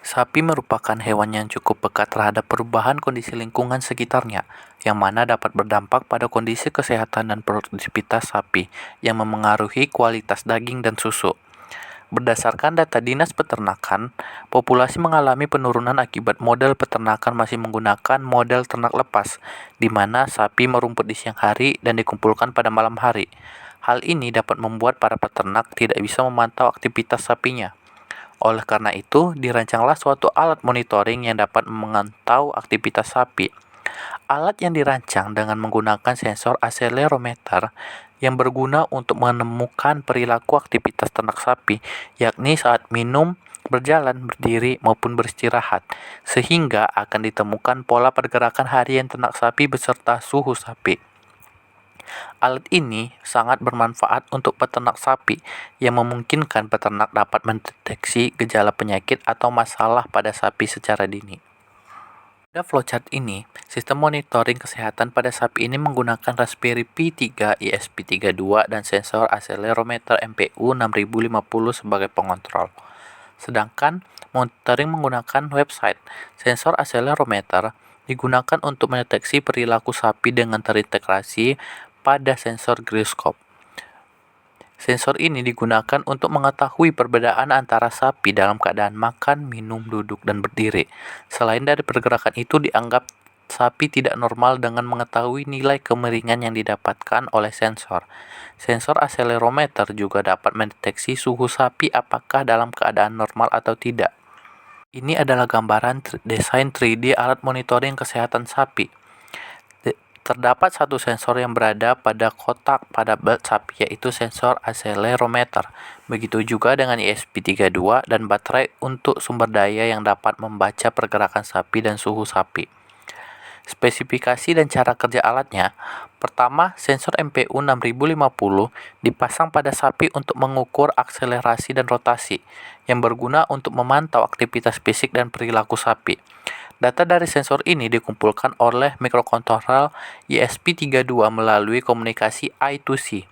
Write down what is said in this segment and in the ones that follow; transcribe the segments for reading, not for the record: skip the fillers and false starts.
Sapi merupakan hewan yang cukup peka terhadap perubahan kondisi lingkungan sekitarnya, yang mana dapat berdampak pada kondisi kesehatan dan produktivitas sapi, yang memengaruhi kualitas daging dan susu. Berdasarkan data Dinas Peternakan, populasi mengalami penurunan akibat model peternakan masih menggunakan model ternak lepas, di mana sapi merumput di siang hari dan dikumpulkan pada malam hari. Hal ini dapat membuat para peternak tidak bisa memantau aktivitas sapinya. Oleh karena itu, dirancanglah suatu alat monitoring yang dapat memantau aktivitas sapi. Alat yang dirancang dengan menggunakan sensor akselerometer yang berguna untuk menemukan perilaku aktivitas ternak sapi, yakni saat minum, berjalan, berdiri, maupun beristirahat, sehingga akan ditemukan pola pergerakan harian ternak sapi beserta suhu sapi. Alat ini sangat bermanfaat untuk peternak sapi yang memungkinkan peternak dapat mendeteksi gejala penyakit atau masalah pada sapi secara dini. Pada flowchart ini, sistem monitoring kesehatan pada sapi ini menggunakan Raspberry Pi 3 ESP32 dan sensor akselerometer MPU 6050 sebagai pengontrol. Sedangkan monitoring menggunakan website. Sensor akselerometer digunakan untuk mendeteksi perilaku sapi dengan terintegrasi pada sensor gyroscope. Sensor ini digunakan untuk mengetahui perbedaan antara sapi dalam keadaan makan, minum, duduk, dan berdiri. Selain dari pergerakan itu, dianggap sapi tidak normal dengan mengetahui nilai kemiringan yang didapatkan oleh sensor. Sensor akselerometer juga dapat mendeteksi suhu sapi apakah dalam keadaan normal atau tidak. Ini adalah gambaran desain 3D alat monitoring kesehatan sapi. Terdapat satu sensor yang berada pada kotak pada belt sapi, yaitu sensor akselerometer. Begitu juga dengan ESP32 dan baterai untuk sumber daya yang dapat membaca pergerakan sapi dan suhu sapi. Spesifikasi dan cara kerja alatnya. Pertama, sensor MPU 6050 dipasang pada sapi untuk mengukur akselerasi dan rotasi, yang berguna untuk memantau aktivitas fisik dan perilaku sapi. Data dari sensor ini dikumpulkan oleh mikrokontroler ESP32 melalui komunikasi I2C.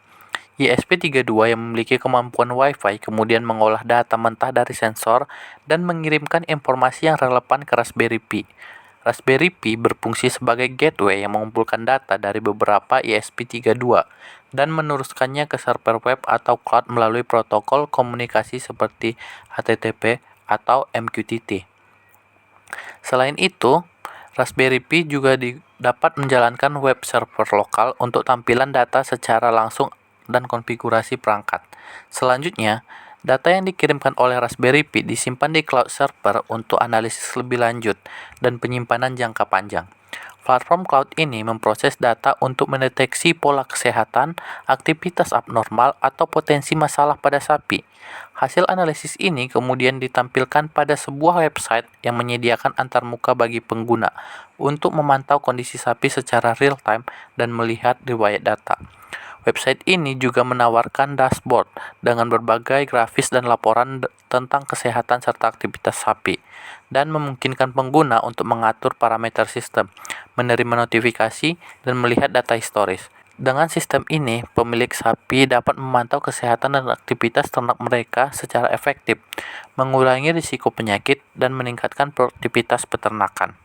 ESP32 yang memiliki kemampuan Wi-Fi kemudian mengolah data mentah dari sensor dan mengirimkan informasi yang relevan ke Raspberry Pi. Raspberry Pi berfungsi sebagai gateway yang mengumpulkan data dari beberapa ESP32 dan meneruskannya ke server web atau cloud melalui protokol komunikasi seperti HTTP atau MQTT. Selain itu, Raspberry Pi juga dapat menjalankan web server lokal untuk tampilan data secara langsung dan konfigurasi perangkat. Selanjutnya, data yang dikirimkan oleh Raspberry Pi disimpan di cloud server untuk analisis lebih lanjut dan penyimpanan jangka panjang. Platform cloud ini memproses data untuk mendeteksi pola kesehatan, aktivitas abnormal, atau potensi masalah pada sapi. Hasil analisis ini kemudian ditampilkan pada sebuah website yang menyediakan antarmuka bagi pengguna untuk memantau kondisi sapi secara real-time dan melihat riwayat data. Website ini juga menawarkan dashboard dengan berbagai grafis dan laporan tentang kesehatan serta aktivitas sapi, dan memungkinkan pengguna untuk mengatur parameter sistem, menerima notifikasi, dan melihat data historis. Dengan sistem ini, pemilik sapi dapat memantau kesehatan dan aktivitas ternak mereka secara efektif, mengurangi risiko penyakit, dan meningkatkan produktivitas peternakan.